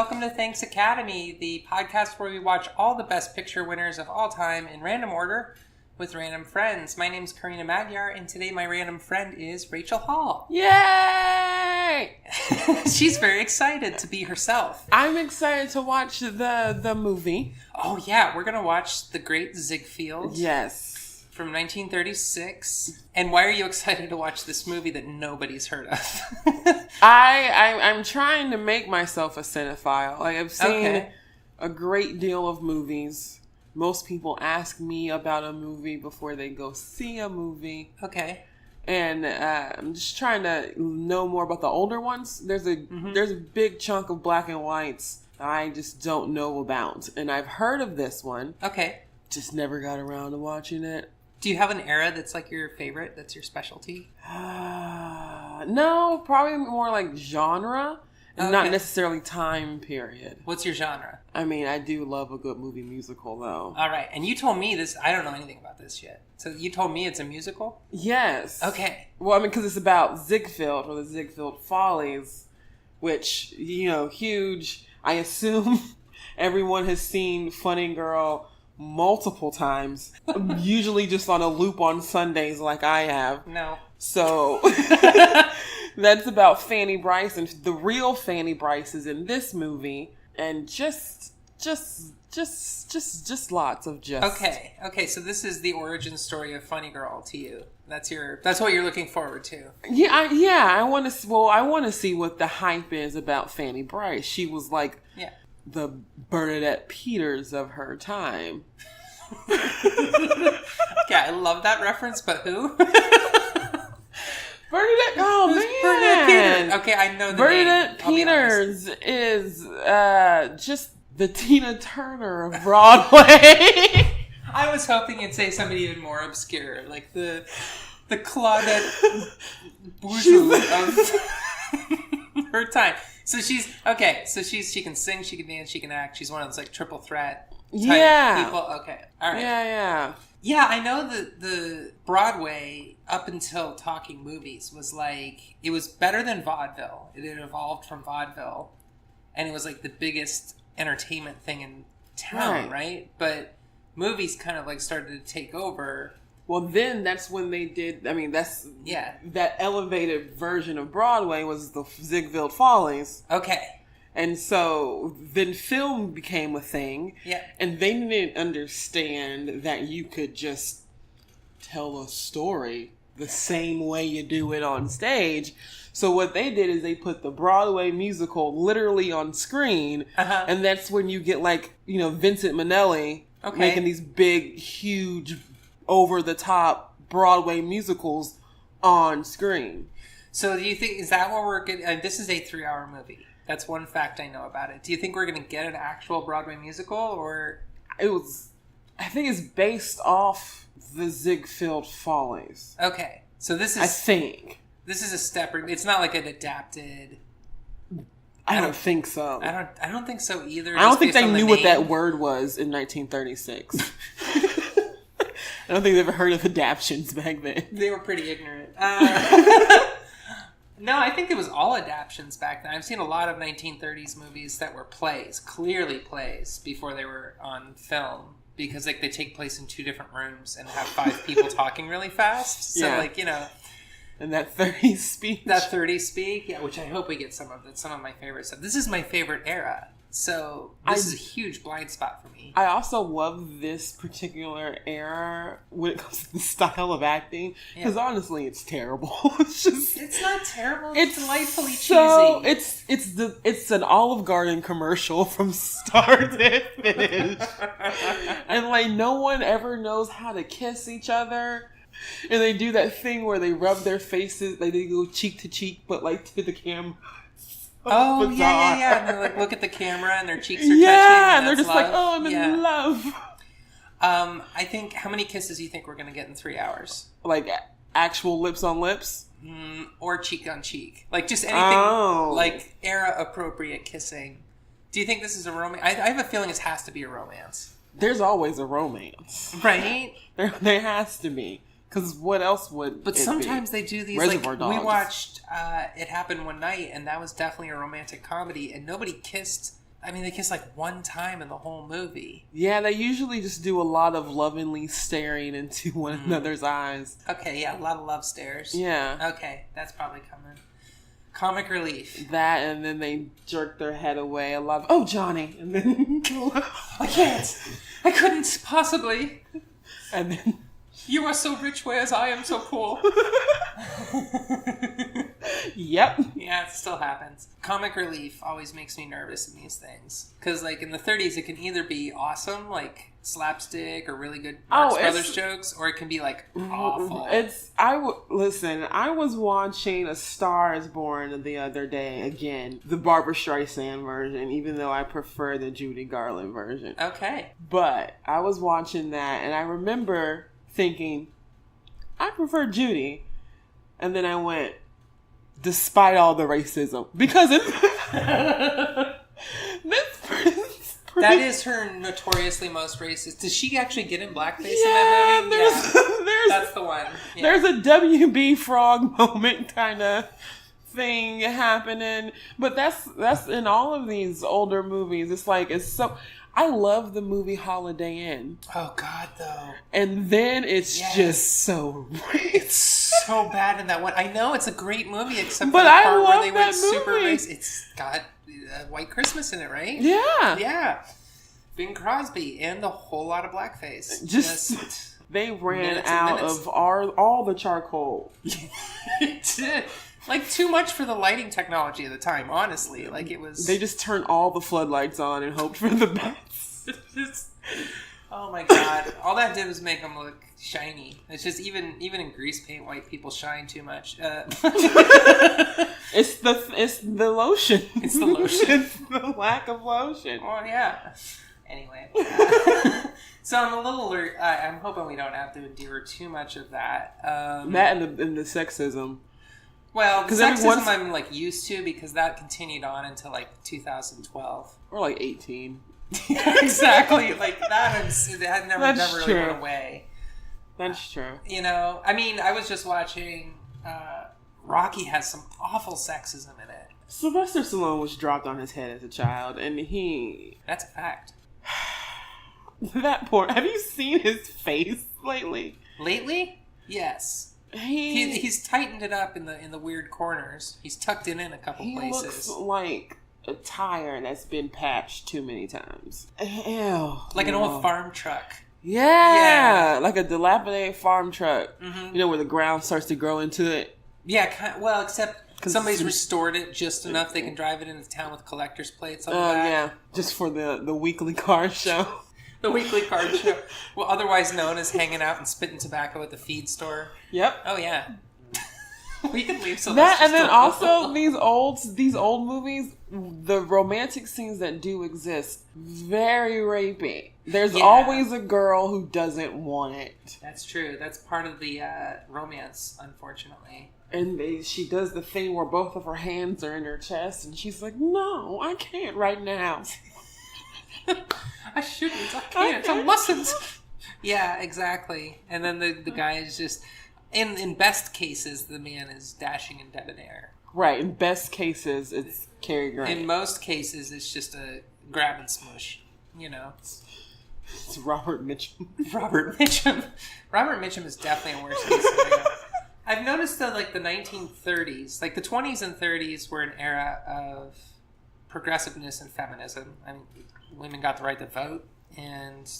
welcome to Thanks Academy, the podcast where we watch all the best picture winners of all time in random order with random friends. My name's Karina Magyar, and today my random friend is Rachel Hall. Yay! She's very excited to be herself. I'm excited to watch the movie. Oh yeah, we're going to watch The Great Ziegfeld. Yes. From 1936. And why are you excited to watch this movie that nobody's heard of? I'm trying to make myself a cinephile. Like, I've seen a great deal of movies. Most people ask me about a movie before they go see a movie. Okay. And I'm just trying to know more about the older ones. There's a big chunk of black and whites I just don't know about. And I've heard of this one. Okay. Just never got around to watching it. Do you have an era that's like your favorite, that's your specialty? No, probably more like genre and not necessarily time period. What's your genre? I mean, I do love a good movie musical, though. All right. And you told me this. I don't know anything about this yet. So you told me it's a musical? Yes. Okay. Well, I mean, because it's about Ziegfeld, or the Ziegfeld Follies, which, you know, huge. I assume everyone has seen Funny Girl multiple times, usually just on a loop on Sundays like I have. No. So that's about Fanny Bryce, and the real Fanny Bryce is in this movie, and just lots of just. Okay. So this is the origin story of Funny Girl to you. That's what you're looking forward to. I want to. Well, I want to see what the hype is about Fanny Bryce. She was like the Bernadette Peters of her time. Okay, I love that reference, but who? Bernadette, Bernadette Peters. Okay, I know the Bernadette name. Peters is just the Tina Turner of Broadway. I was hoping you'd say somebody even more obscure, like the Claudette Bourgeois of her time. So she can sing, she can dance, she can act. She's one of those like triple threat type people. Okay. All right. Yeah. Yeah, I know that the Broadway, up until Talking Movies, was like, it was better than vaudeville. It had evolved from vaudeville. And it was like the biggest entertainment thing in town, right? But movies kind of like started to take over. Well, then that's when they did, I mean, that elevated version of Broadway was the Ziegfeld Follies. Okay. And so then film became a thing. Yeah. And they didn't understand that you could just tell a story the same way you do it on stage. So what they did is they put the Broadway musical literally on screen. Uh-huh. And that's when you get like, you know, Vincent Minnelli making these big, huge, over-the-top Broadway musicals on screen. So do you think, is that what we're getting? This is a 3-hour movie. That's one fact I know about it. Do you think we're going to get an actual Broadway musical, or? I think it's based off the Ziegfeld Follies. Okay. So this is... I think. This is a step... It's not like an adapted... I don't think so. I don't think so either. I don't think they knew what that word was in 1936. I don't think they ever heard of adaptions back then. They were pretty ignorant. No, I think it was all adaptions back then. I've seen a lot of 1930s movies that were plays, clearly plays, before they were on film. Because like they take place in 2 different rooms and have 5 people talking really fast. So like, you know... And that 30 speak. Yeah, which I hope we get some of. That's some of my favorite stuff. This is my favorite era. So this is a huge blind spot for me. I also love this particular era when it comes to the style of acting. Because honestly, it's terrible. It's not terrible. It's delightfully cheesy. It's an Olive Garden commercial from start to finish. And like no one ever knows how to kiss each other. And they do that thing where they rub their faces, like they go cheek to cheek, but like to the camera. Oh, yeah. And they like look at the camera and their cheeks are touching. Yeah, and they're just like, oh, I'm in love. I think, how many kisses do you think we're going to get in 3 hours? Like actual lips on lips? Or cheek on cheek. Like just anything, like era appropriate kissing. Do you think this is a romance? I have a feeling it has to be a romance. There's always a romance. Right? There has to be. Because what else would But sometimes they do these, Reservoir Dogs. We watched It Happened One Night, and that was definitely a romantic comedy, and nobody kissed I mean, they kiss like one time in the whole movie. Yeah, they usually just do a lot of lovingly staring into one another's eyes. Okay, yeah, a lot of love stares. Yeah. Okay, that's probably coming. Comic relief. That, and then they jerk their head away. A lot of, oh, Johnny. And then... I can't. I couldn't possibly. And then... You are so rich, whereas I am so poor. Yep. Yeah, it still happens. Comic relief always makes me nervous in these things. Because, like, in the 30s, it can either be awesome, like slapstick or really good Marx Brothers jokes, or it can be, like, awful. Listen, I was watching A Star is Born the other day, again, the Barbra Streisand version, even though I prefer the Judy Garland version. Okay. But I was watching that, and I remember thinking, I prefer Judy. And then I went, despite all the racism. Because that is her notoriously most racist. Does she actually get in blackface in that movie? That's the one. Yeah. There's a WB Frog moment kind of thing happening. But that's in all of these older movies. It's like, it's so... I love the movie Holiday Inn. Oh, God, though. And then it's just so... It's so bad in that one. I know it's a great movie, except for the part where they went super racist. It's got White Christmas in it, right? Yeah. Yeah. Bing Crosby and a whole lot of blackface. Just they ran out of all the charcoal. It did. Like, too much for the lighting technology at the time, honestly. Like, it was... They just turned all the floodlights on and hoped for the best. Oh, my God. All that did was make them look shiny. It's just, even in grease paint, white people shine too much. It's the lotion. It's the lotion. It's the lack of lotion. Oh, yeah. Anyway. So I'm a little alert. I'm hoping we don't have to endure too much of that. That and the sexism. Well, sexism I'm like used to because that continued on until like 2012 or like 18. Exactly, like that never really went away. That's true. You know, I mean, I was just watching. Rocky has some awful sexism in it. Sylvester Stallone was dropped on his head as a child, and that's a fact. That poor. Have you seen his face lately? Lately, yes. He's tightened it up in the weird corners. He's tucked it in a couple places. He looks like a tire that's been patched too many times. Ew. Like an old farm truck. Yeah. Like a dilapidated farm truck. Mm-hmm. You know, where the ground starts to grow into it. Yeah, well, except somebody's restored it just enough they can drive it into town with collector's plates on the back. Yeah, just for the weekly car show. The weekly card show. Well, otherwise known as hanging out and spitting tobacco at the feed store. Yep. Oh, yeah. We can leave some. That, and then also these old movies, the romantic scenes that do exist, very rapey. There's always a girl who doesn't want it. That's true. That's part of the romance, unfortunately. And she does the thing where both of her hands are in her chest, and she's like, "No, I can't right now." I shouldn't. I can't. I mustn't. Yeah, exactly. And then the guy is just, in best cases, the man is dashing and debonair. Right. In best cases, it's Cary Grant. In most cases, it's just a grab and smush. You know. It's Robert Mitchum. Robert Mitchum. Robert Mitchum is definitely a worse case scenario. I've noticed that, like, the 1930s, like the 20s and 30s were an era of progressiveness and feminism. I mean, women got the right to vote, and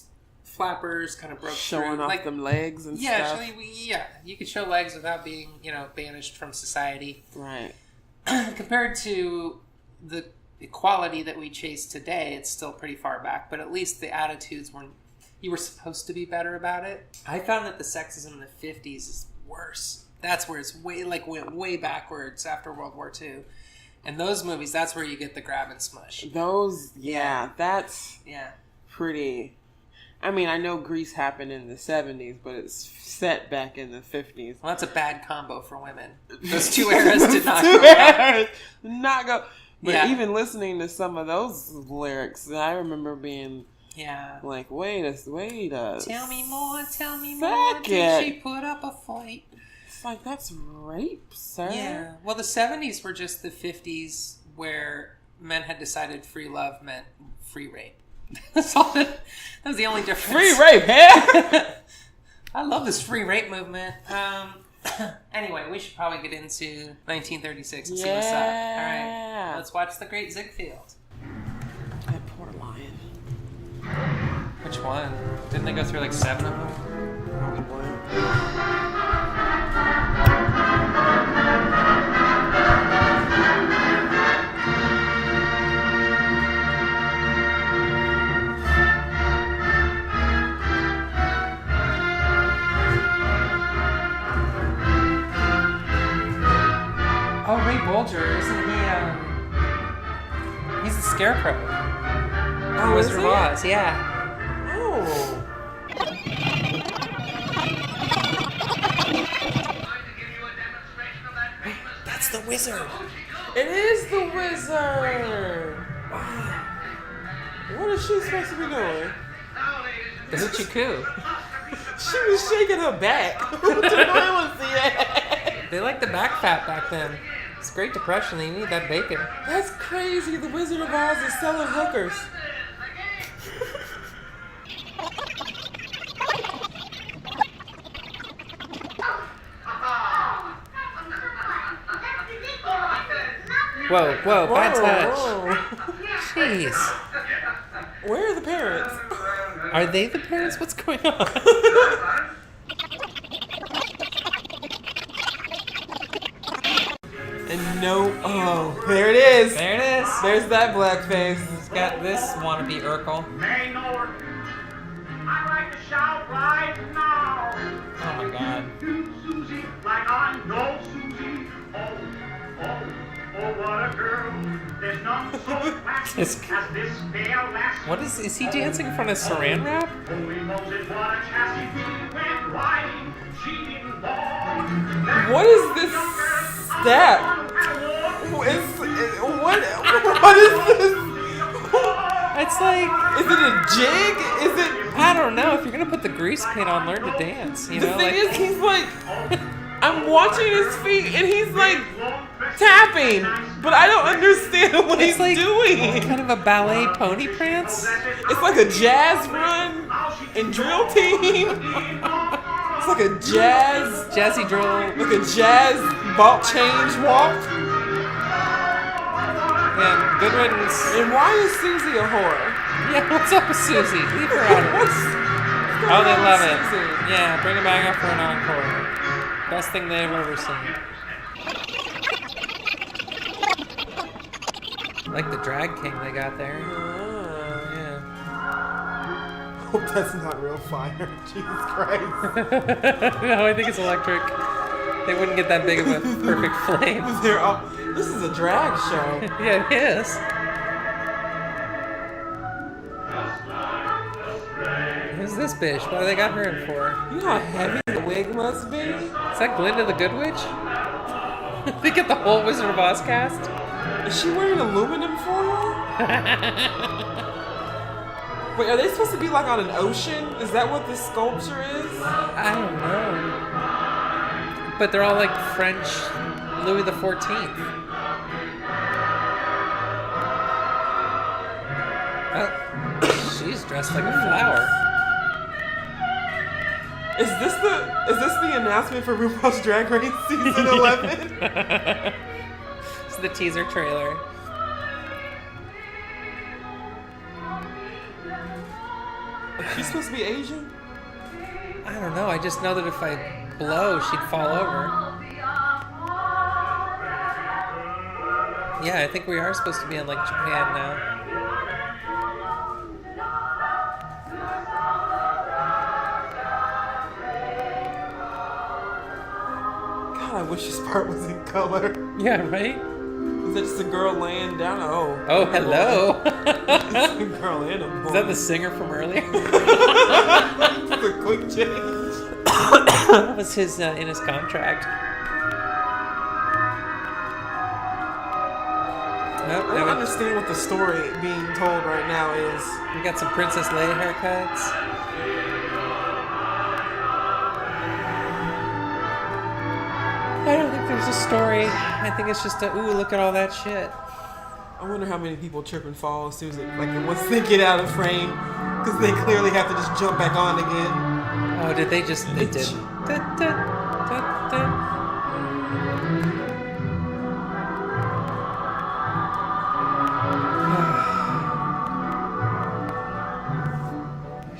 flappers kind of broke showing through. off them legs and stuff. Yeah, you could show legs without being, banished from society. Right. Compared to the equality that we chase today, it's still pretty far back, but at least the attitudes you were supposed to be better about it. I found that the sexism in the 50s is worse. That's where it's went way backwards after World War II. And those movies, that's where you get the grab and smush. That's pretty... I mean, I know Grease happened in the 70s, but it's set back in the 50s. Well, that's a bad combo for women. Those two eras did not go well. Not go... But even listening to some of those lyrics, I remember being... Yeah. Like, wait a... Tell me more. Did she put up a fight? It's like, that's rape, sir. Yeah. Well, the 70s were just the 50s where men had decided free love meant free rape. That's all. That was the only difference. Free rape, yeah. I love this free rape movement. Anyway, we should probably get into 1936 and see what's up. All right, let's watch The Great Ziegfeld. That poor lion. Which one? Didn't they go through like 7 of them? Oh, Ray Bolger, isn't he? He's the Scarecrow. Oh, Wizard of Oz, yeah. Oh. That's the wizard. It is the wizard. What is she supposed to be doing? The Hoochie Coo. She was shaking her back. What the hell was that? They liked the back fat back then. It's Great Depression. They need that bacon. That's crazy. The Wizard of Oz is selling hookers. Whoa, bad touch. Whoa. Jeez. Where are the parents? Are they the parents? What's going on? And no, oh, there it is. There it is. There's that blackface. It's got this wannabe Urkel. I'd like to shout right now. Oh my god. Susie, like I know Susie. Oh, what a girl. There's none so classy as this fair lass. What is he dancing in front of Saran wrap? Only knows it what a chassis we went riding. She didn't born. What is this step? What is this? It's like, Is it a jig? Is it? I don't know. If you're gonna put the grease paint on, learn to dance. You The know, thing like, is, he's like, I'm watching his feet and he's like tapping, but I don't understand what he's it's like doing. kind of a ballet pony prance. It's like a jazz run and drill team. It's like a Jazzy drill. like a jazz ball change walk. Yeah, good riddance. And why is Susie a whore? Yeah, what's up with Susie? Leave her out of this. Oh, they love it. Yeah, bring her back up for an encore. Best thing they've ever seen. Like the drag king they got there. Yeah. Hope that's not real fire. Jesus Christ. No, I think it's electric. They wouldn't get that big of a perfect flame. This is a drag show. Yeah, it is. Who's this bitch? What do they got her in for? You know how heavy the wig must be? Is that Glinda the Good Witch? They get the whole Wizard of Oz cast? Is she wearing aluminum foil? Wait, are they supposed to be like on an ocean? Is that what this sculpture is? I don't know. But they're all like French Louis XIV. Oh, she's dressed like a flower. Is this the announcement for RuPaul's Drag Race season 11? It's the teaser trailer. Is she supposed to be Asian? I don't know. I just know that if I blow, she'd fall over. Yeah, I think we are supposed to be in like Japan now. God, I wish this part was in color. Yeah, right? Is that just a girl laying down? Oh. Oh, hello. It's a girl and a boy. Is that the singer from earlier? Just a quick change. That was his in his contract. I don't understand what the story being told right now is. We got some Princess Leia haircuts. I don't think there's a story. I think it's just a, ooh, look at all that shit. I wonder how many people trip and fall as soon as once they get out of frame, because they clearly have to just jump back on again. Oh, did they just? They did.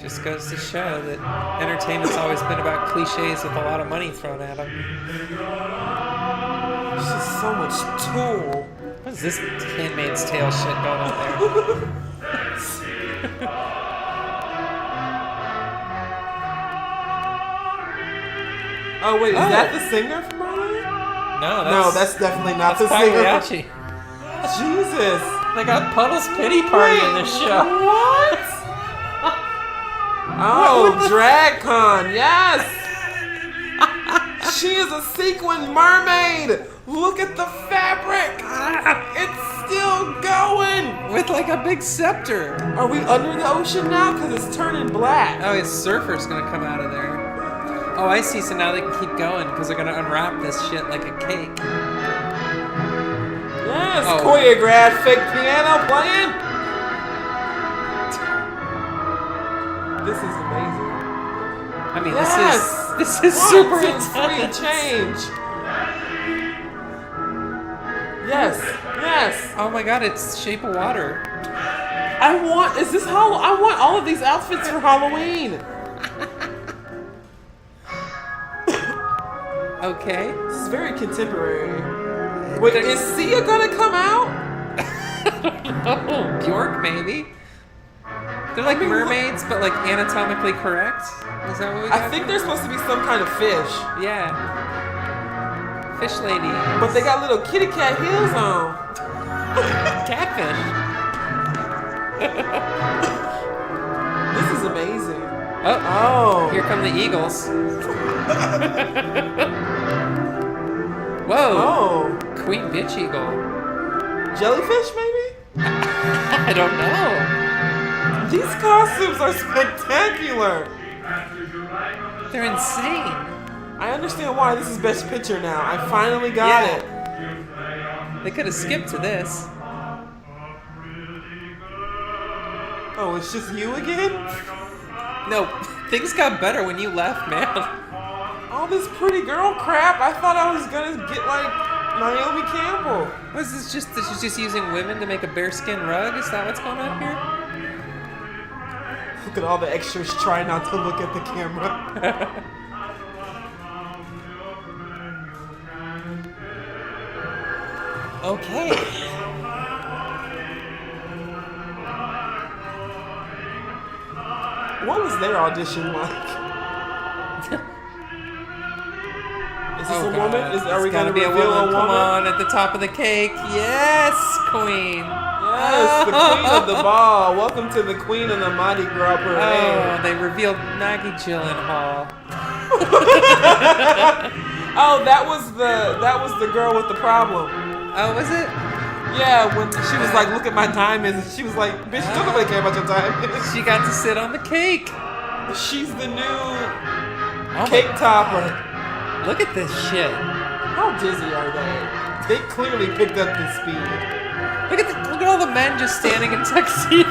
Just goes to show that entertainment's always been about cliches with a lot of money thrown at them. There's just so much tool. What is this Handmaid's Tale shit going on there? Oh wait, is that the singer from earlier? No, that's definitely not the singer. Pagliacci. Jesus. They got Puddle's Pity Party in this show. What? Oh, DragCon, yes! She is a sequin mermaid! Look at the fabric! It's still going! With like a big scepter. Are we under the ocean now? Because it's turning black. Oh, his surfer's gonna come out of there. Oh, I see, so now they can keep going because they're gonna unwrap this shit like a cake. Yes, choreographed piano playing! This is amazing. I mean, yes! this is super 1, 2, intense. 3, change. Yes. Oh my god, it's Shape of Water. I want all of these outfits for Halloween. Okay. This is very contemporary. Wait, is Sia gonna come out? Oh, Bjork maybe. They're like mermaids, but like anatomically correct. Is that what we got? I think they're supposed to be some kind of fish. Yeah. Fish lady. But they got little kitty cat heels on. Catfish. This is amazing. Oh. Here come the eagles. Whoa. Oh. Queen bitch eagle. Jellyfish, maybe? I don't know. These costumes are spectacular. They're insane. I understand why this is Best Picture now. I finally got it. They could have skipped to this. Oh, it's just you again? No, things got better when you left, man. All this pretty girl crap. I thought I was gonna get like Naomi Campbell. Was this just that she's just using women to make a bearskin rug? Is that what's going on here? Look at all the extras try not to look at the camera. Okay. What was their audition like? Is this a woman? Are we going to be a reveal woman? a woman? Come on, at the top of the cake. Yes, queen. Yes, the queen of the ball. Welcome to the queen of the Mardi Gras parade. Oh, they revealed Maggie Gyllenhaal. Oh, that was the girl with the problem. Oh, was it? Yeah, when she was like, "Look at my diamonds," and she was like, "Bitch, don't nobody care about your diamonds." She got to sit on the cake. She's the new cake topper. Look at this shit. How dizzy are they? They clearly picked up the speed. Look at all the men just standing in tuxedos.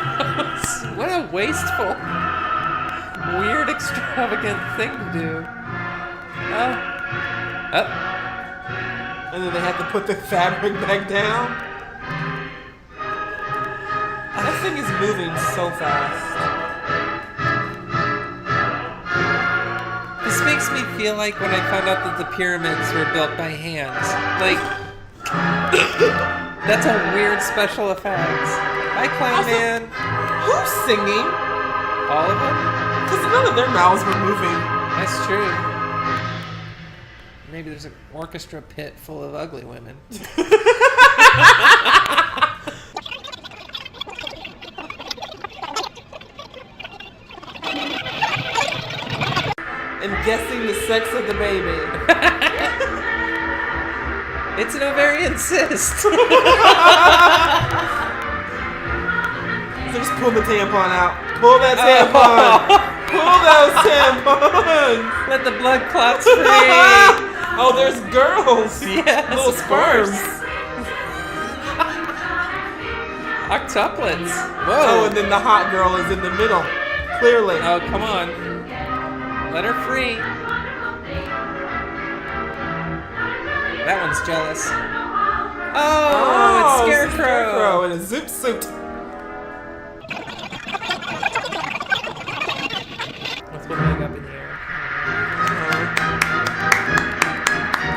What a wasteful, weird, extravagant thing to do. And then they had to put the fabric back down. That thing is moving so fast. This makes me feel like when I found out that the pyramids were built by hand. Like, that's a weird special effect. Hi, Clown Man. Who's singing? All of them? Because none of their mouths were moving. That's true. Maybe there's an orchestra pit full of ugly women. And guessing the sex of the baby. It's an ovarian cyst. So just pull the tampon out. Pull that tampon. Pull those tampons. Let the blood clots free. Oh, there's girls. Yes, little sperms. Octuplets. Whoa. Oh, and then the hot girl is in the middle. Clearly. Oh, come on. Let her free. That one's jealous. Oh, it's Scarecrow. In a zoot suit. Let's put a leg up in the air.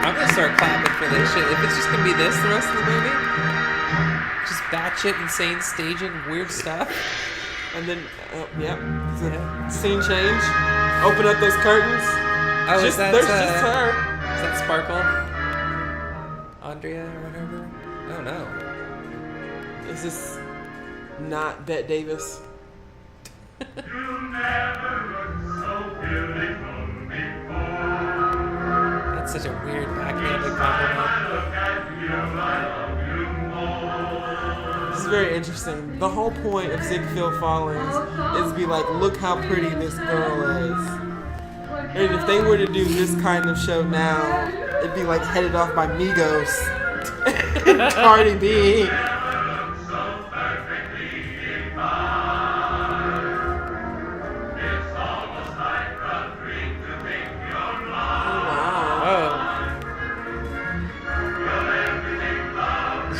I'm gonna start clapping for this shit. If it's just gonna be this the rest of the movie, just batshit insane staging weird stuff. And then, yep, scene change. Open up those curtains. Oh, there's just her. Is that Sparkle? Andrea or whatever? Oh no. Is this not Bette Davis? You never looked so beautiful before. That's such a weird backhanded compliment. Look at you, I love you more. This is very interesting. The whole point of Ziegfeld Fallings is to be like, look how pretty this girl is. And if they were to do this kind of show now, it'd be like headed off by Migos and Cardi B.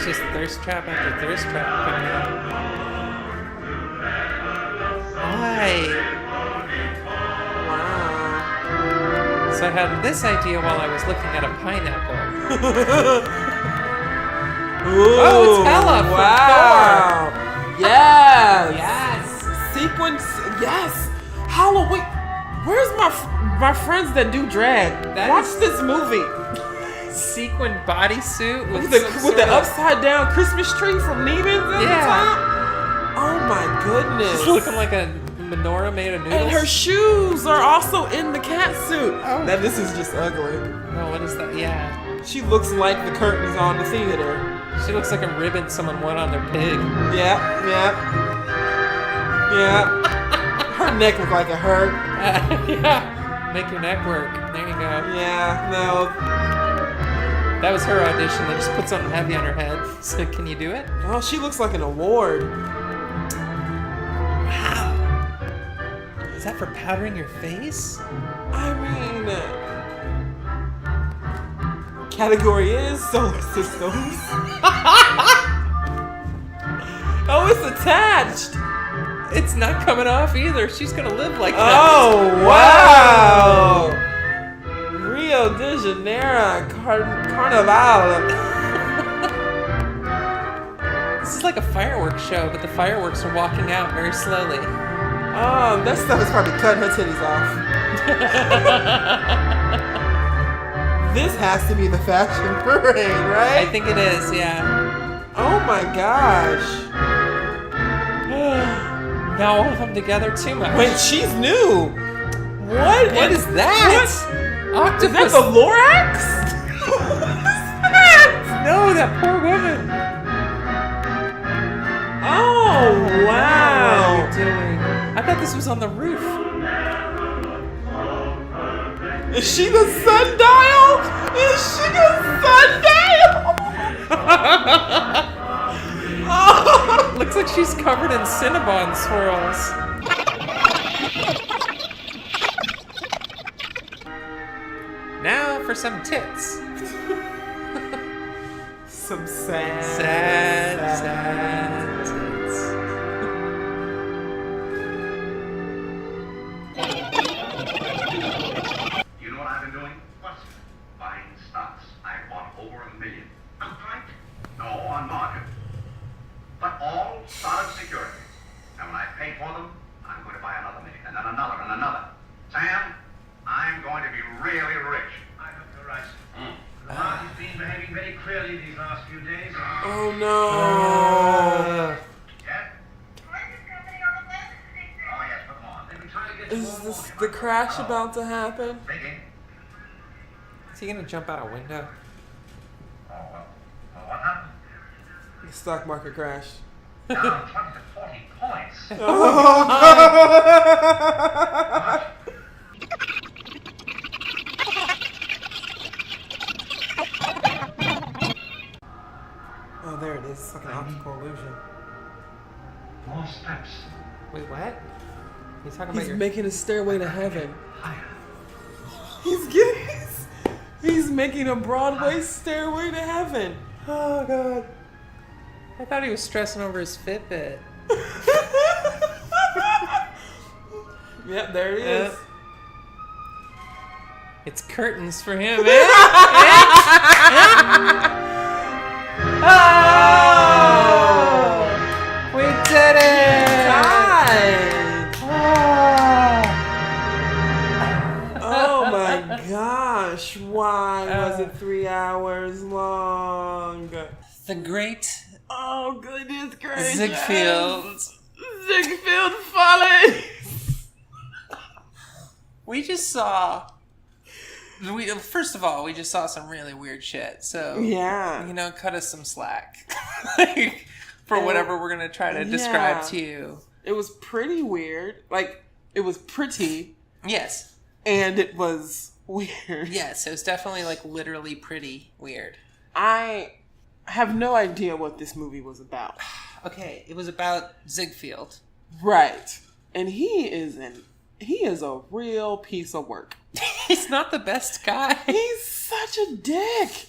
Just thirst trap after thirst trap coming out. Why? Wow. So I had this idea while I was looking at a pineapple. Ooh, Oh, it's Hella from wow. Yes. Yes. Sequence. Yes. Halloween. Where's my friends that do drag? Watch this movie. Sequin bodysuit with With the upside down Christmas tree from Neiman's at the Yeah. top. Oh my goodness. She's looking like a menorah made of noodles. And her shoes are also in the cat suit. Oh. Now this is just ugly. Oh, what is that? Yeah. She looks like the curtains on the theater. She looks like a ribbon someone won on their pig. Yeah. Her neck looked like it hurt. Yeah. Make your neck work. There you go. Yeah, no. That was her audition. They just put something heavy on her head. So can you do it? Oh, she looks like an award. Wow. Is that for powdering your face? I mean, category is solar systems. Oh, it's attached. It's not coming off either. She's gonna live like that. Oh, wow. Rio de Janeiro Carnival. This is like a fireworks show, but the fireworks are walking out very slowly. Oh, that stuff is probably cutting her titties off. This has to be the fashion parade, right? I think it is, yeah. Oh my gosh. Now all of them together too much. Wait, she's new. What is that? What? Octopus. Is that the Lorax? No, that poor woman. Oh, wow. What are you doing? I thought this was on the roof. Is she the sundial? Is she the sundial? Oh. Looks like she's covered in Cinnabon swirls. Now for some tits. Some sad tits. You know what I've been doing? What? Buying stocks. I bought over 1 million. Outright? No, on margin. But all solid security. And when I pay for them, I'm going to buy another million, and then another, and another. Sam, I'm going to be really rich. I hope you're right. The market's been behaving very clearly these last few days. Oh no. Yes? Oh yes, but come on. They've been trying to get Is this the crash about to happen? Thinking. Is he gonna jump out a window? Oh, well, what happened? The stock market crash. Down 20 to 40 points. Oh, there it is. It's like an optical illusion. More steps. Wait, what? He's talking about He's your... making a stairway to heaven. Higher. He's making a Broadway stairway to heaven. Oh, God. I thought he was stressing over his Fitbit. Yep, there he is. It's curtains for him, Oh! We did it! Died. Oh. Oh my gosh. Why was it 3 hours long? The great Oh, goodness gracious. Ziegfeld. Ziegfeld fallen. We just saw... First of all, we just saw some really weird shit. So, Yeah. cut us some slack. For whatever we're going to try to describe to you. It was pretty weird. Like, it was pretty. Yes. And it was weird. Yes, it was definitely, literally pretty weird. I have no idea what this movie was about. Okay, it was about Ziegfeld. Right. And he is a real piece of work. He's not the best guy. He's such a dick.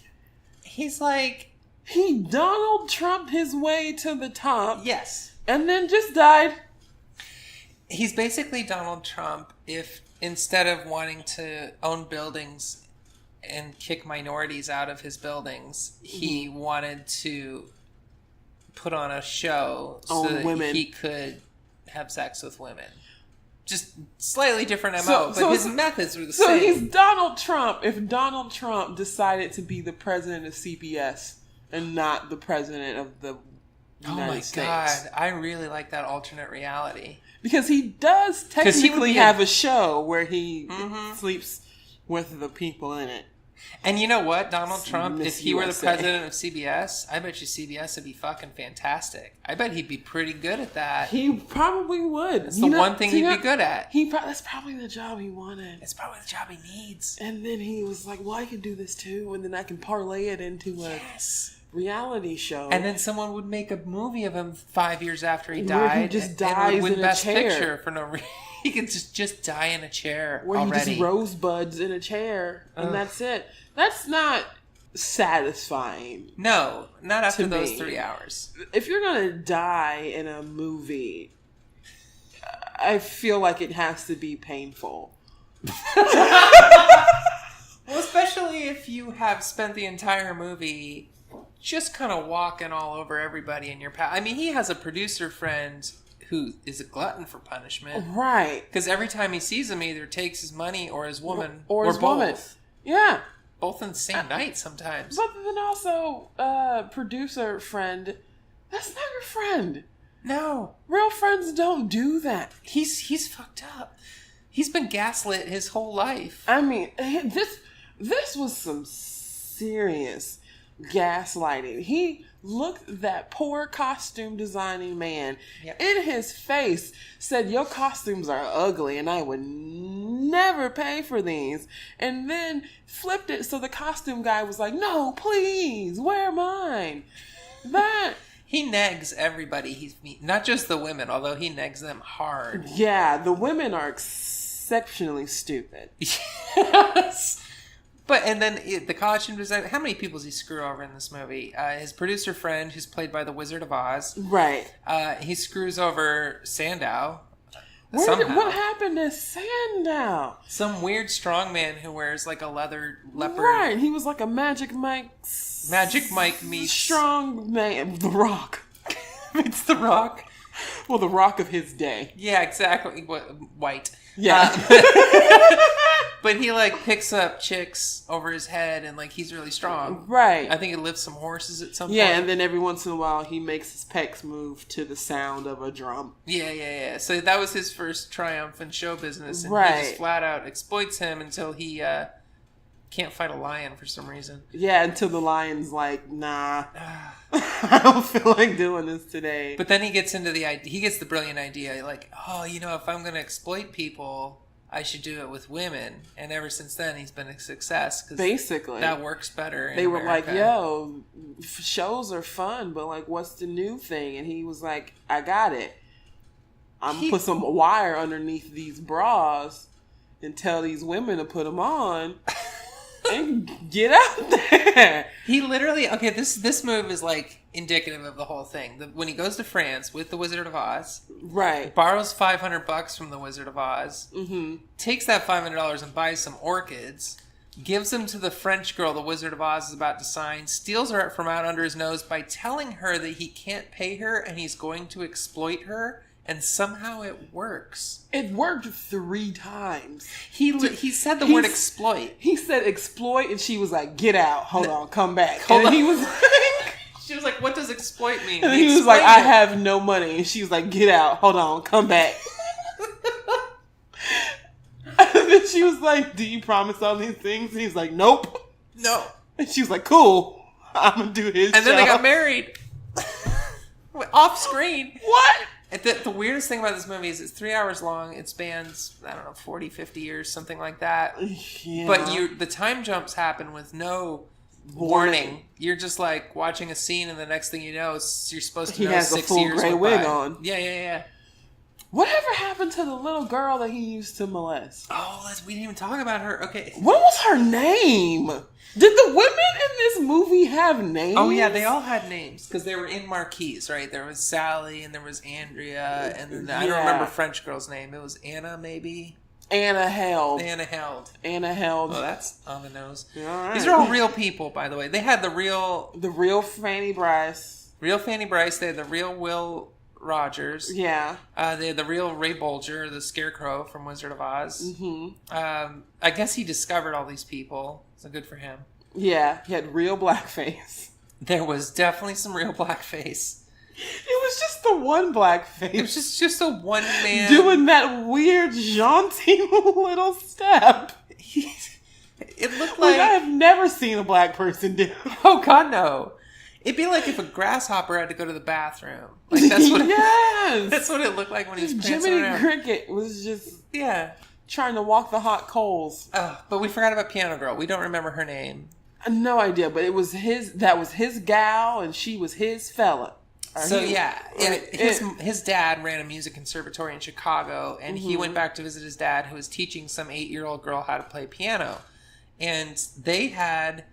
He's like... He Donald Trumped his way to the top. Yes. And then just died. He's basically Donald Trump if instead of wanting to own buildings and kick minorities out of his buildings, he wanted to put on a show so that women. he could have sex with women. Just slightly different MO, but his methods were the same. So he's Donald Trump if Donald Trump decided to be the president of CBS and not the president of the United States. God, I really like that alternate reality. Because he does technically he have a show where he sleeps with the people in it. And you know what, Donald Trump, Miss if he were the USA. president of CBS, I bet you CBS would be fucking fantastic. I bet he'd be pretty good at that. He probably would. It's the one thing he'd be good at. That's probably the job he wanted. It's probably the job he needs. And then he was like, well, I can do this too. And then I can parlay it into a reality show. And then someone would make a movie of him 5 years after he Where died. he just and dies would win in a Best chair. Picture for no reason. He could just die in a chair where already. he just rosebuds in a chair. And that's it. That's not satisfying. No, not after To those me. 3 hours. If you're going to die in a movie, I feel like it has to be painful. Well, especially if you have spent the entire movie just kind of walking all over everybody in your path. I mean, he has a producer friend who is a glutton for punishment. Right. Because every time he sees him, he either takes his money or his woman. Or his both. woman. Yeah. Both in the same night sometimes. But then also, producer friend, that's not your friend. No. Real friends don't do that. He's fucked up. He's been gaslit his whole life. I mean, this was some serious gaslighting. He looked that poor costume designing man in his face, said, your costumes are ugly and I would never pay for these. And then flipped it so the costume guy was like, no, please, wear mine. That... He negs everybody he's meet, not just the women, although he negs them hard. Yeah, the women are exceptionally stupid. Yes. But, and then the costume designer, how many people does he screw over in this movie? His producer friend, who's played by the Wizard of Oz. Right. He screws over Sandow. What happened to Sandow? Some weird strongman who wears like a leopard. Right, he was like a Magic Mike meets strong man. The Rock. Meets The Rock. Well, the Rock of his day. Yeah, exactly. White. Yeah. But he like picks up chicks over his head and like he's really strong. Right. I think he lifts some horses at some point. Yeah, and then every once in a while he makes his pecs move to the sound of a drum. Yeah. So that was his first triumph in show business. And Right. he just flat out exploits him until he can't fight a lion for some reason. Yeah, until the lion's like, nah. I don't feel like doing this today. But then he gets into he gets the brilliant idea, like, oh, if I'm going to exploit people, I should do it with women. And ever since then, he's been a success. Cause basically. that works better in They were America. like, yo, shows are fun, but like, what's the new thing? And he was like, I got it. I'm gonna put some wire underneath these bras and tell these women to put them on and get out there. He literally, okay, this move is like indicative of the whole thing. When he goes to France with the Wizard of Oz, right, borrows $500 from the Wizard of Oz, takes that $500 and buys some orchids, gives them to the French girl the Wizard of Oz is about to sign, steals her from out under his nose by telling her that he can't pay her and he's going to exploit her, and somehow it works. It worked 3 times. He said the word exploit. He said exploit, and she was like, "Get out! Hold on, come back." Hold on. He was like, she was like, "What does exploit mean?" And he was like, "I have no money," and she was like, "Get out! Hold on, come back." And then she was like, "Do you promise all these things?" And he's like, "Nope." No. And she was like, "Cool, I'm gonna do his." And then they got married off screen. What? The weirdest thing about this movie is it's 3 hours long. It spans, I don't know, 40, 50 years, something like that. Yeah. But the time jumps happen with no warning. You're just like watching a scene, and the next thing you know, you're supposed to know 6 years. He has a full gray wig on. Yeah. Whatever happened to the little girl that he used to molest? Oh, we didn't even talk about her. Okay. What was her name? Did the women in this movie have names? Oh, yeah, they all had names because they were in marquees, right? There was Sally and there was Andrea, and then I don't remember French girl's name. It was Anna, maybe? Anna Held. Oh, that's on the nose. All right. These are all real people, by the way. They had the real Fanny Bryce. Real Fanny Bryce. They had the real Will Rogers. Yeah. They had the real Ray Bolger, the Scarecrow from Wizard of Oz. Mm-hmm. I guess he discovered all these people, so good for him. Yeah, he had real blackface. There was definitely some real blackface. It was just the one blackface. It was just a one man doing that weird jaunty little step. It looked like I have never seen a black person do. Oh God, no! It'd be like if a grasshopper had to go to the bathroom. Like that's what. Yes, that's what it looked like when he was prancing Jiminy around. Cricket was just trying to walk the hot coals. But we forgot about Piano Girl. We don't remember her name. No idea, but it was his. That was his gal, and she was his fella. So his dad ran a music conservatory in Chicago, and he went back to visit his dad, who was teaching some 8-year-old girl how to play piano. And they had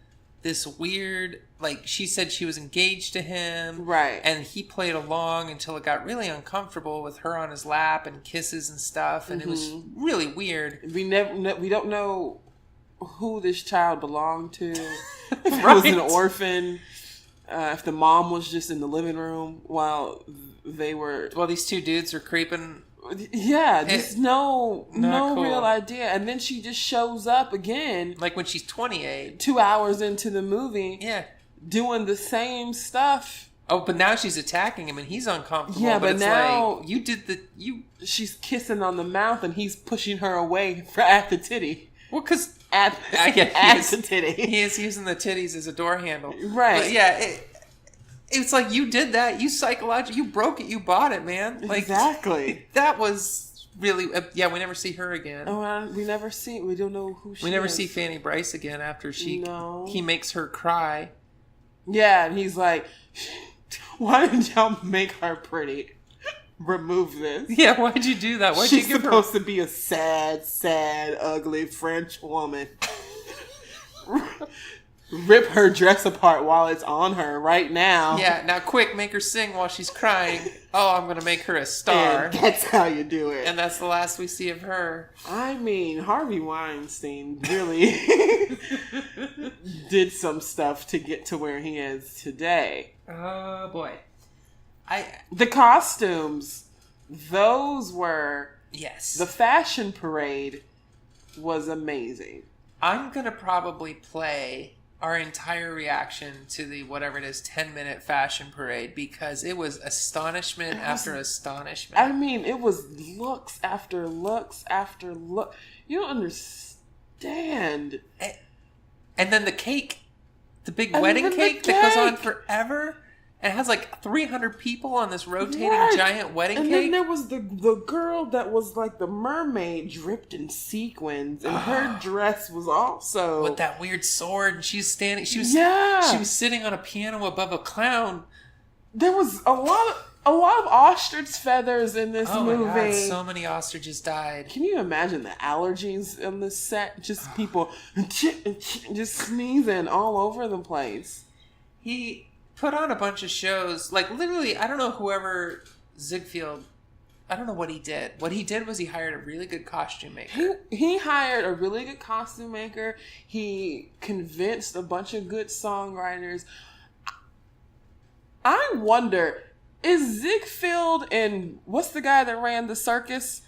this weird, like, she said she was engaged to him, right? And he played along until it got really uncomfortable with her on his lap and kisses and stuff, and it was really weird. We don't know who this child belonged to. If it Right. was an orphan. If the mom was just in the living room while they were... Well, these two dudes were creeping. Yeah, just no cool. real idea. And then she just shows up again. Like when she's 28. 2 hours into the movie. Yeah. Doing the same stuff. Oh, but now she's attacking him and he's uncomfortable. Yeah, but it's now... like, She's kissing on the mouth and he's pushing her away at the titty. Well, because... At the titty. He is using the titties as a door handle. Right. But yeah, it's like you did that. You you broke it. You bought it, man. Like, exactly. That was really... we never see her again. Oh, we don't know who she is. We never see Fanny Bryce again after he makes her cry. Yeah, and he's like, why didn't y'all make her pretty? Remove this. Yeah, why'd you do that? She's supposed to be a sad, ugly French woman. Rip her dress apart while it's on her right now. Yeah, now quick, make her sing while she's crying. Oh, I'm going to make her a star. And that's how you do it. And that's the last we see of her. I mean, Harvey Weinstein really did some stuff to get to where he is today. Oh, boy. The costumes, those were... Yes. The fashion parade was amazing. I'm going to probably play our entire reaction to the, whatever it is, 10-minute fashion parade because it was astonishment after astonishment. I mean, it was looks after looks after look. You don't understand. And then the cake, the big wedding cake that goes on forever. And it has like 300 people on this rotating giant wedding cake. And then there was the girl that was like the mermaid dripped in sequins. And her dress was also... with that weird sword. And she's standing... She was sitting on a piano above a clown. There was a lot of... a lot of ostrich feathers in this movie. My God, so many ostriches died. Can you imagine the allergies on the set? Just people just sneezing all over the place. He put on a bunch of shows. Like, literally, I don't know whoever Ziegfeld... I don't know what he did. What he did was he hired a really good costume maker. He hired a really good costume maker. He convinced a bunch of good songwriters. I wonder, is Ziegfeld and what's the guy that ran the circus?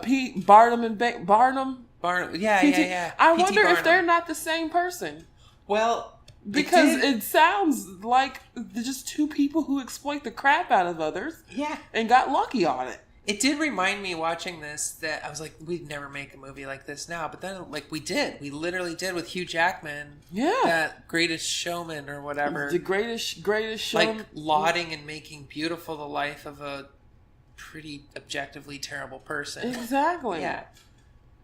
Pete Barnum and Barnum. Yeah. I wonder if they're not the same person. Well, because it sounds like they're just two people who exploit the crap out of others. Yeah. And got lucky on it. It did remind me watching this that I was like, we'd never make a movie like this now. But then, like, we did. We literally did with Hugh Jackman. Yeah. That Greatest Showman or whatever. The greatest showman. Like, lauding and making beautiful the life of a pretty objectively terrible person. Exactly. Yeah.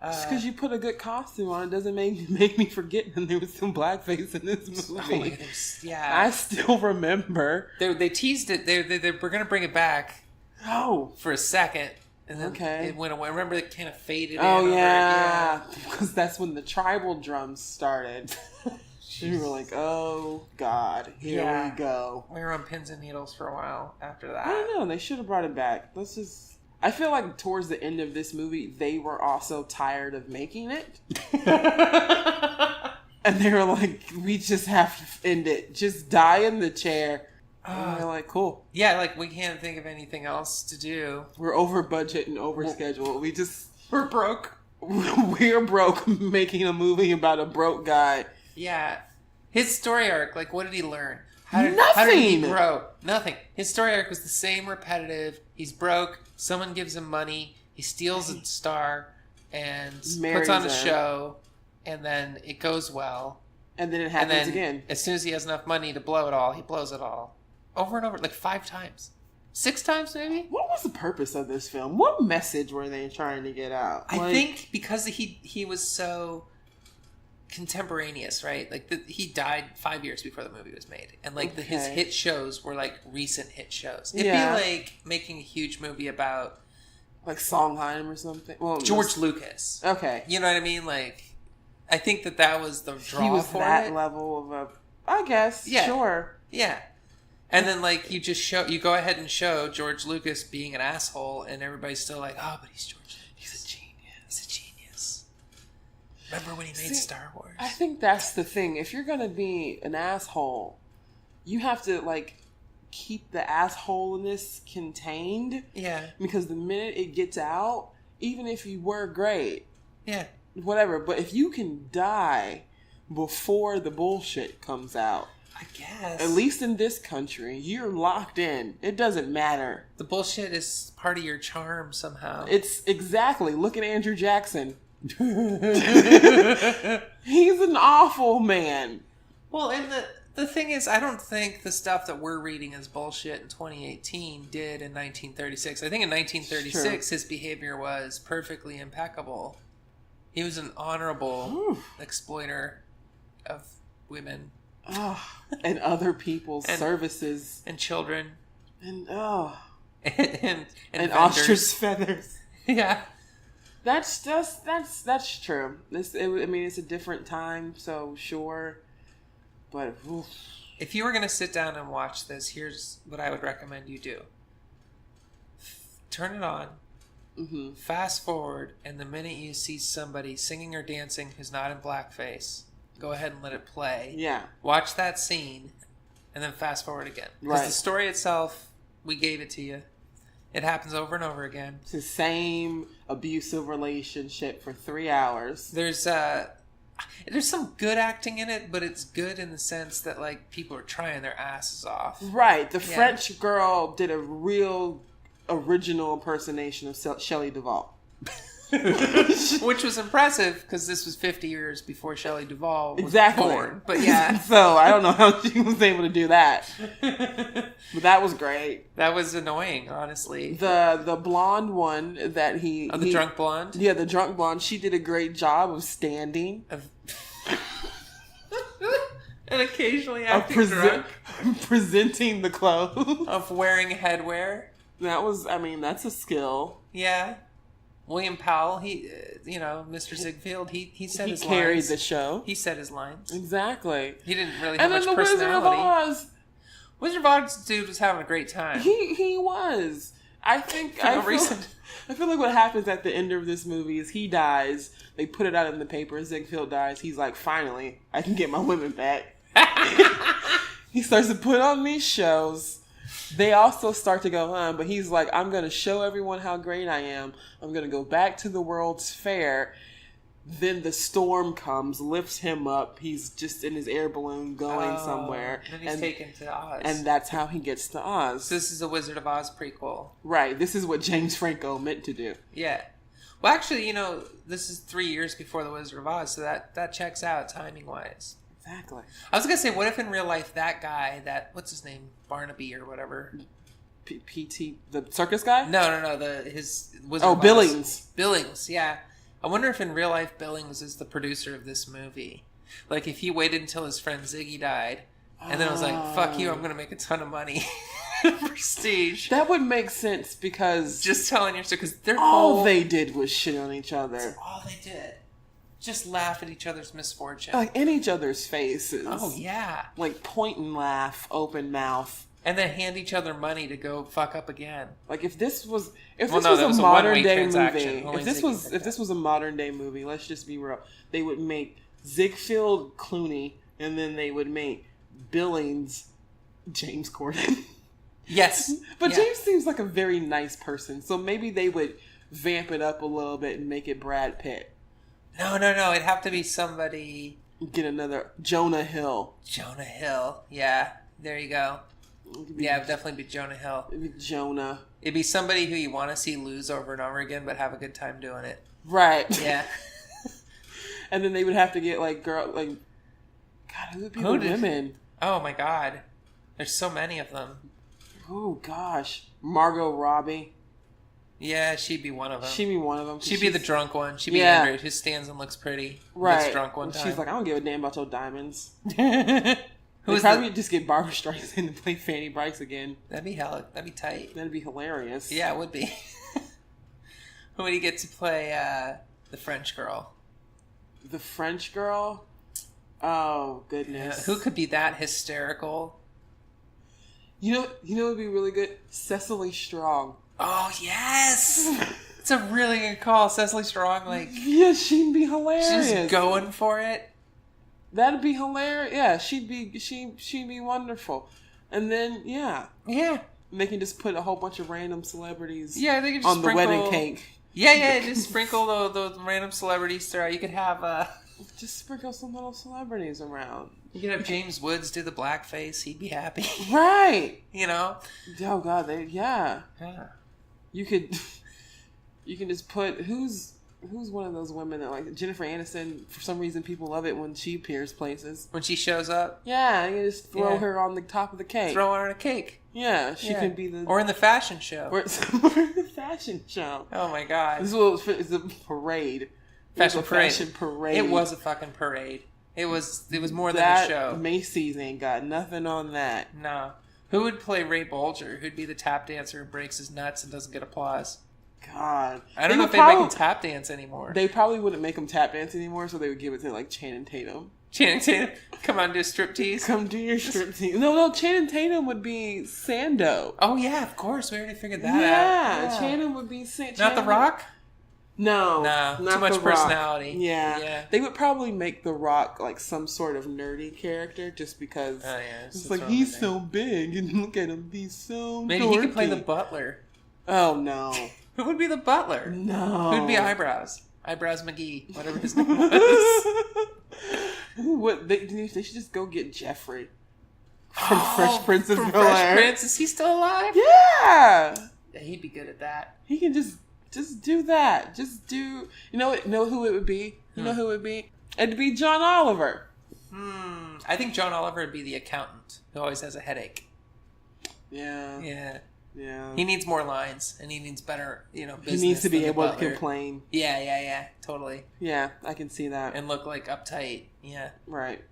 Just because you put a good costume on, it doesn't make me forget that there was some blackface in this movie. Oh my goodness. Yeah. I still remember. They teased it. They were going to bring it back. Oh. For a second. And then it went away. Remember it kind of faded in over yeah. Because that's when the tribal drums started. You were like, oh, God. Here we go. We were on pins and needles for a while after that. I don't know. They should have brought it back. I feel like towards the end of this movie, they were also tired of making it. And they were like, we just have to end it. Just die in the chair. And they're like, cool. Yeah, like, we can't think of anything else to do. We're over budget and over schedule. We're broke. We're broke making a movie about a broke guy. Yeah. His story arc, like, what did he learn? Nothing! How did he grow? Nothing. His story arc was the same repetitive. He's broke. Someone gives him money. He steals a star and puts on a show. And then it goes well. And then it happens again. As soon as he has enough money to blow it all, he blows it all. Over and over. Like 5 times. 6 times, maybe? What was the purpose of this film? What message were they trying to get out? I think because he was so contemporaneous, right? Like he died 5 years before the movie was made, and like his hit shows were like recent hit shows. It'd be like making a huge movie about like Sondheim or something. Well, George Lucas. Okay, you know what I mean? Like, I think that was the draw. He was for that level of I guess. Yeah. Sure. Yeah. And then like you go ahead and show George Lucas being an asshole, and everybody's still like, oh, but he's George Lucas. He's a genius. Remember when he made Star Wars? I think that's the thing. If you're gonna be an asshole, you have to like keep the assholeness contained. Yeah. Because the minute it gets out, even if you were great, whatever. But if you can die before the bullshit comes out, I guess. At least in this country, you're locked in. It doesn't matter. The bullshit is part of your charm somehow. It's exactly. Look at Andrew Jackson. He's an awful man. Well, and the thing is, I don't think the stuff that we're reading as bullshit in 2018 did in 1936. I think in 1936, his behavior was perfectly impeccable. He was an honorable exploiter of women. And other people's services. And children. And, and ostrich feathers. Yeah. That's true. It's a different time, so sure. But if you were going to sit down and watch this, here's what I would recommend you do. Turn it on. Mm-hmm. Fast forward, and the minute you see somebody singing or dancing who's not in blackface, go ahead and let it play. Yeah. Watch that scene, and then fast forward again. Because the story itself, we gave it to you. It happens over and over again. It's the same abusive relationship for 3 hours. There's some good acting in it, but it's good in the sense that like people are trying their asses off. Right. The French girl did a real original impersonation of Shelley Duvall. Which was impressive because this was 50 years before Shelley Duvall was born. But yeah. So I don't know how she was able to do that. But that was great. That was annoying, honestly. The blonde one that the drunk blonde? Yeah, the drunk blonde. She did a great job of standing. And occasionally acting drunk. presenting the clothes. Of wearing headwear. That's a skill. Yeah. William Powell, he, Mr. Ziegfeld, he said his lines. He carried the show. He said his lines. Exactly. He didn't really have much personality. personality. And then the Wizard of Oz. Wizard of Oz dude was having a great time. He was. I think For no reason. I feel like what happens at the end of this movie is he dies. They put it out in the paper. Ziegfeld dies. He's like, finally, I can get my women back. He starts to put on these shows. They also start to go, but he's like, I'm going to show everyone how great I am. I'm going to go back to the World's Fair. Then the storm comes, lifts him up. He's just in his air balloon going somewhere. Then he's taken to Oz. And that's how he gets to Oz. So this is a Wizard of Oz prequel. Right. This is what James Franco meant to do. Yeah. Well, actually, this is 3 years before the Wizard of Oz, so that checks out timing-wise. Exactly. I was going to say, what if in real life that guy, what's his name? Barnaby or whatever. PT, the circus guy? No, his Wizard of Oz. Billings. Billings, yeah. I wonder if in real life Billings is the producer of this movie. Like, if he waited until his friend Ziggy died, and then I was like, fuck you, I'm going to make a ton of money. Prestige. That would make sense because... Just telling your story, because they're all they did was shit on each other. That's all they did. Just laugh at each other's misfortune. Like, in each other's faces. Oh, yeah. Like, point and laugh, open mouth. And then hand each other money to go fuck up again. Like, if this was a modern day movie, Only if this was a modern day movie, let's just be real, they would make Ziegfeld Clooney, and then they would make Billings James Corden. Yes. But yeah. James seems like a very nice person, so maybe they would vamp it up a little bit and make it Brad Pitt. No. It'd have to be somebody... Get another Jonah Hill. Jonah Hill. Yeah. There you go. Yeah, it'd definitely be Jonah Hill. It'd be Jonah. It'd be somebody who you want to see lose over and over again, but have a good time doing it. Right. Yeah. And then they would have to get God, who would be the women? Oh my God. There's so many of them. Oh gosh. Margot Robbie. Yeah, she'd be one of them. She'd be one of them. She'd be the drunk one. She'd be Andrew, who stands and looks pretty. Right. Gets drunk one time. She's like, I don't give a damn about your diamonds. Who's probably just get Barbara Streisand to play Fanny Brice again. That'd be tight. That'd be hilarious. Yeah, it would be. Who would he get to play the French girl? The French girl? Oh, goodness. Yeah, who could be that hysterical? You know what would be really good? Cecily Strong. Oh, yes! It's a really good call. Cecily Strong, yeah, she'd be hilarious. She's going for it. That'd be hilarious. Yeah, she'd be wonderful. And then, yeah. Yeah. And they can just put a whole bunch of random celebrities they can just on the wedding cake. Yeah, just sprinkle those random celebrities throughout. You could have... just sprinkle some little celebrities around. You could have James Woods do the blackface. He'd be happy. Right. Oh, God. Yeah. You can just put... Who's one of those women that Jennifer Aniston? For some reason, people love it when she appears places. When she shows up? Yeah, you can just throw her on the top of the cake. Throw her on a cake. Yeah, she can be the... Or in the fashion show. Or in the fashion show. Oh my God. It's a parade. Fashion parade. It was a fucking parade. It was more than a show. Macy's ain't got nothing on that. No. Who would play Ray Bolger? Who'd be the tap dancer who breaks his nuts and doesn't get applause? God. I don't know if they make him tap dance anymore. They probably wouldn't make him tap dance anymore, so they would give it to Channing Tatum. Channing Tatum? Come on, do a striptease. Come do your striptease. No, Channing Tatum would be Sando. Oh, yeah, of course. We already figured that out. Yeah, Channing would be Sando. Not The Rock? No, not too much personality. Yeah, they would probably make The Rock some sort of nerdy character, just because. Oh yeah, it's he's so big and look at him, he's so. Maybe dorky. He could play the butler. Oh no! Who would be the butler? No, who'd be Eyebrows McGee, whatever his name was. They should just go get Jeffrey from Fresh Prince of Bel-Air. Fresh Prince, is he still alive? Yeah, he'd be good at that. He can just do that. Just do... know who it would be? You know who it would be? It'd be John Oliver. I think John Oliver would be the accountant who always has a headache. Yeah. He needs more lines, and he needs better, business. He needs to be able to complain. Yeah, totally. Yeah, I can see that. And look uptight. Yeah. Right.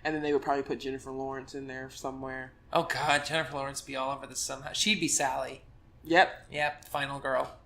And then they would probably put Jennifer Lawrence in there somewhere. Oh God, Jennifer Lawrence would be all over this somehow. She'd be Sally. Yep. Final girl.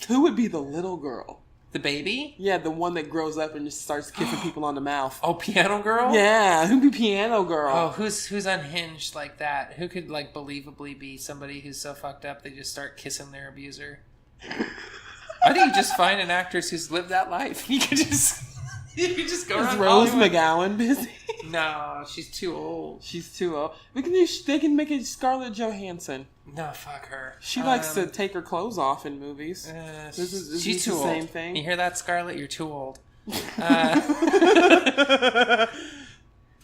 Who would be the little girl? The baby? Yeah, the one that grows up and just starts kissing people on the mouth. Oh, Piano Girl? Yeah, who'd be Piano Girl? Oh, who's unhinged like that? Who could like believably be somebody who's so fucked up they just start kissing their abuser? I think you just find an actress who's lived that life. You could just go around. Is Rose Hollywood. McGowan busy? No, she's too old. She's too old. They can make it Scarlett Johansson. No, fuck her. She likes to take her clothes off in movies. She's too old. Same thing. You hear that, Scarlett? You're too old.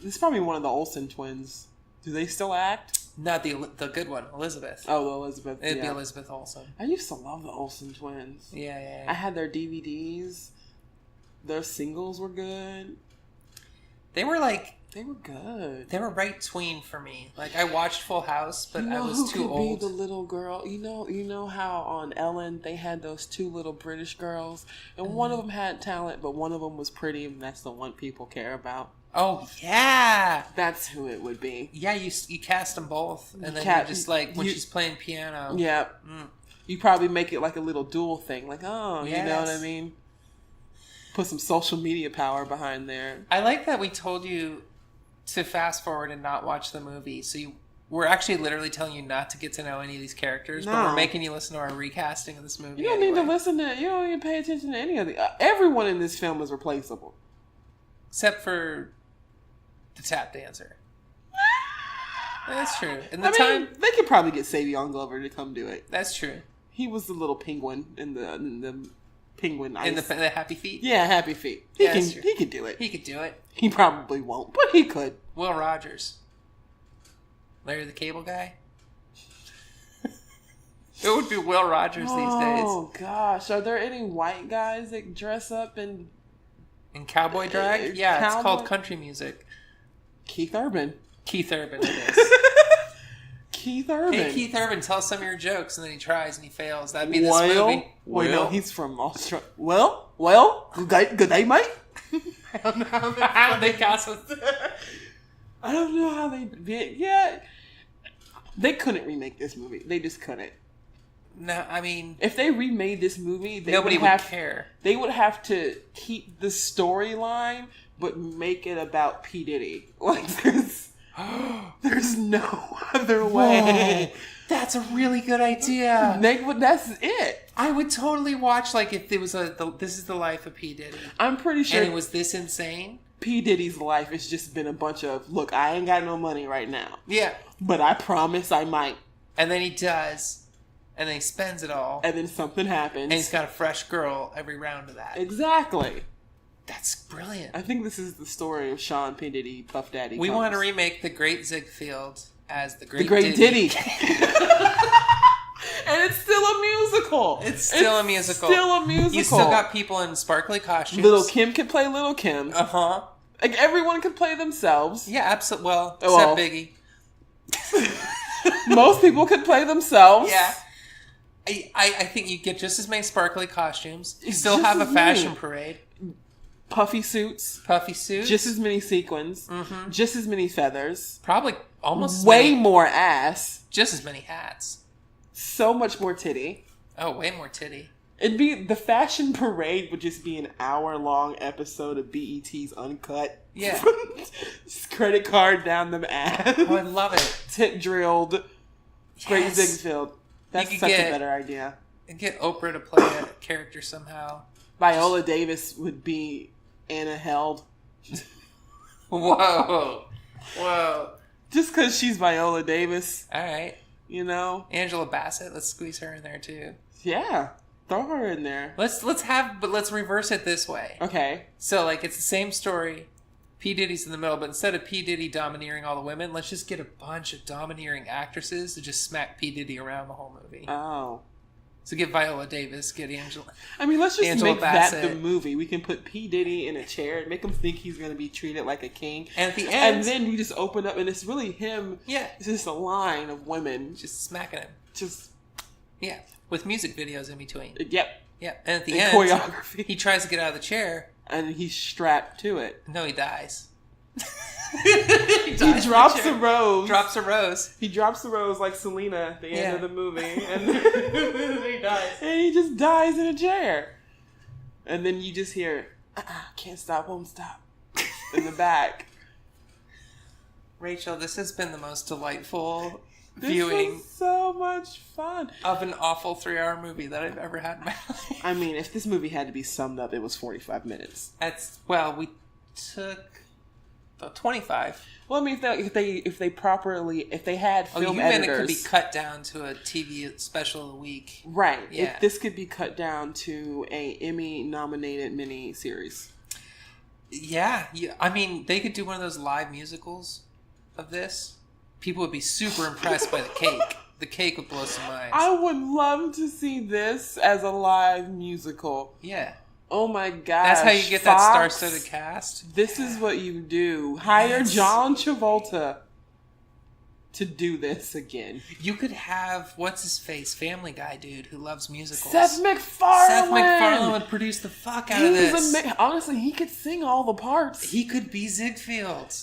It's probably one of the Olsen twins. Do they still act? Not the good one, Elizabeth. Oh, the Elizabeth. It'd be Elizabeth Olsen. I used to love the Olsen twins. Yeah. I had their DVDs. Their singles were good. They were good. They were right tween for me. Like I watched Full House, but I was too who could old. be the little girl? You know how on Ellen they had those two little British girls, and one of them had talent, but one of them was pretty, and that's the one people care about. Oh yeah, that's who it would be. Yeah, you cast them both, and then you're just like when she's playing piano. Yeah, you probably make it like a little dual thing, like you know what I mean. Put some social media power behind there. I like that we told you to fast forward and not watch the movie. So we're actually literally telling you not to get to know any of these characters, but we're making you listen to our recasting of this movie. You don't need to listen to. You don't even pay attention to any of the. Everyone in this film is replaceable, except for the tap dancer. That's true. And they could probably get Savion Glover to come do it. That's true. He was the little penguin in the penguin ice. In the Happy Feet? Yeah, Happy Feet. He could do it. He could do it. He probably won't, but he could. Will Rogers. Larry the Cable Guy. It would be Will Rogers these days. Oh gosh, are there any white guys that dress up in cowboy drag? Yeah, it's called country music. Keith Urban. Keith Urban, it is. Keith Urban. Hey, Keith Urban, tell us some of your jokes, and then he tries and he fails. That'd be this movie. Wait, no, he's from Australia. Well, good day, mate. I don't know how they cast it. I don't know how they did. Yeah, they couldn't remake this movie. They just couldn't. No, I mean, if they remade this movie, nobody would care. They would have to keep the storyline, but make it about P. Diddy. Like there's no other way. Whoa, that's a really good idea. That's it. I would totally watch if it was This Is the Life of P. Diddy. I'm pretty sure. And it was this insane. P. Diddy's life has just been a bunch of, look, I ain't got no money right now. Yeah. But I promise I might. And then he does. And then he spends it all. And then something happens. And he's got a fresh girl every round of that. Exactly. That's brilliant. I think this is the story of Sean P. Diddy, Puff Daddy. We want to remake The Great Ziegfeld as The Great Diddy. And it's still a musical. It's still a musical. You still got people in sparkly costumes. Little Kim could play Little Kim. Uh-huh. Like everyone could play themselves. Yeah, absolutely. Well, except Biggie. Most people could play themselves. Yeah. I think you get just as many sparkly costumes. You still have a fashion parade. Puffy suits. Just as many sequins. Mm-hmm. Just as many feathers. Probably almost way more ass. Just as many hats. So much more titty. Oh, way more titty. The fashion parade would just be an hour-long episode of BET's Uncut. Yeah. Credit card down the ass. Oh, I love it. Tip drilled. Yes. Great Ziegfeld. That's such a better idea. And get Oprah to play a character somehow. Viola Davis would be Anna Held. Whoa. Just because she's Viola Davis. All right. You know? Angela Bassett. Let's squeeze her in there too. Yeah. Throw her in there. Let's reverse it this way. Okay. So it's the same story. P. Diddy's in the middle, but instead of P. Diddy domineering all the women, let's just get a bunch of domineering actresses to just smack P. Diddy around the whole movie. Oh. So get Viola Davis, get Angela. I mean, let's just Angela make Bassett. that the movie. We can put P. Diddy in a chair and make him think he's going to be treated like a king. And at the end, and then you just open up, and it's really him. Yeah, it's just a line of women just smacking him. Yeah, with music videos in between. Yep. Yeah, and at the end, choreography. He tries to get out of the chair, and he's strapped to it. No, he dies. He drops a rose. Drops a rose. He drops the rose like Selena at the end of the movie. And he dies. And he just dies in a chair. And then you just hear, can't stop, won't stop. In the back. Rachel, this has been the most delightful This viewing was so much fun. of an awful 3-hour movie that I've ever had in my life. I mean, if this movie had to be summed up, it was 45 minutes. We took 25. Well, I mean, if they had film you editors, meant it could be cut down to a TV special a week. Right. Yeah. If this could be cut down to a Emmy-nominated mini-series. Yeah. I mean, they could do one of those live musicals of this. People would be super impressed by the cake. The cake would blow some minds. I would love to see this as a live musical. Yeah. Oh my gosh. That's how you get that star-studded cast. This is what you do. Hire John Travolta to do this again. You could have, what's his face, Family Guy dude who loves musicals. Seth MacFarlane would produce the fuck out of this. Honestly, he could sing all the parts. He could be Ziegfeld.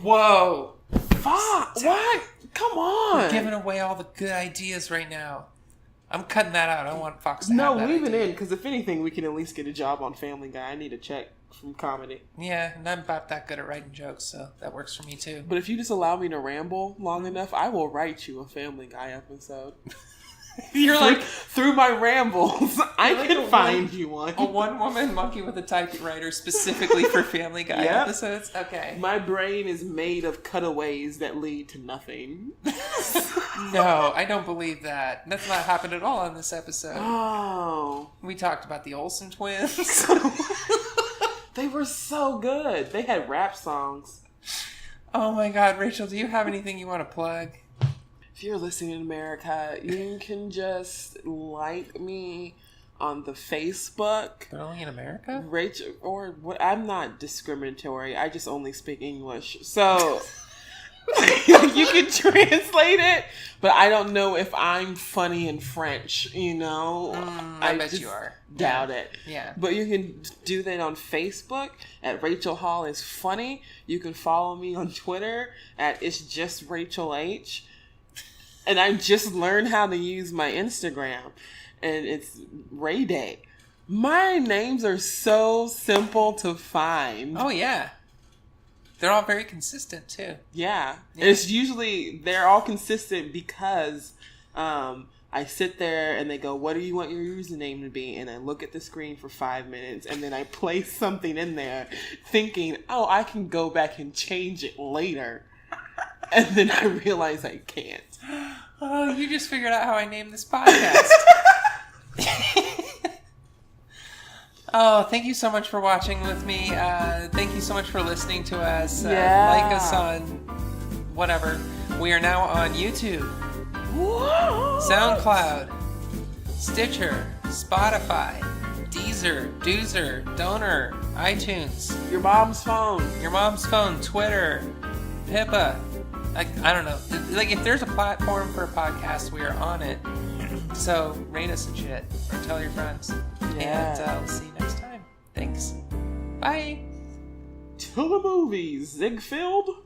Whoa. Fuck. What? Come on. We're giving away all the good ideas right now. I'm cutting that out. I don't want Fox to No, have that leave it idea. in, because if anything, we can at least get a job on Family Guy. I need a check from comedy. Yeah, and I'm about that good at writing jokes, so that works for me too. But if you just allow me to ramble long enough, I will write you a Family Guy episode. You're like, through my rambles, I can find you one. A one-woman monkey with a typewriter specifically for Family Guy episodes? Okay. My brain is made of cutaways that lead to nothing. No, I don't believe that. That's not happened at all on this episode. Oh. We talked about the Olsen twins. They were so good. They had rap songs. Oh my God, Rachel, do you have anything you want to plug? If you're listening in America, you can just like me on the Facebook. They're only in America? Rachel, or what? I'm not discriminatory. I just only speak English. So you can translate it, but I don't know if I'm funny in French, you know? I bet you are. Doubt it. Yeah. But you can do that on Facebook at Rachel Hall is Funny. You can follow me on Twitter at It's Just Rachel H. And I just learned how to use my Instagram. And it's Ray Day. My names are so simple to find. Oh, yeah. They're all very consistent, too. Yeah. It's usually, they're all consistent because I sit there and they go, what do you want your username to be? And I look at the screen for 5 minutes and then I place something in there thinking, oh, I can go back and change it later. And then I realize I can't. Oh, you just figured out how I named this podcast. Oh, thank you so much for watching with me. Thank you so much for listening to us. Like us on whatever. We are now on YouTube, SoundCloud, Stitcher, Spotify, Deezer, Doozer, Donor, iTunes. Your mom's phone, Twitter, Pippa. I don't know. Like, if there's a platform for a podcast, we are on it. So, rate us and shit. Or tell your friends. Yeah. And we'll see you next time. Thanks. Bye. To the movies, Ziegfeld.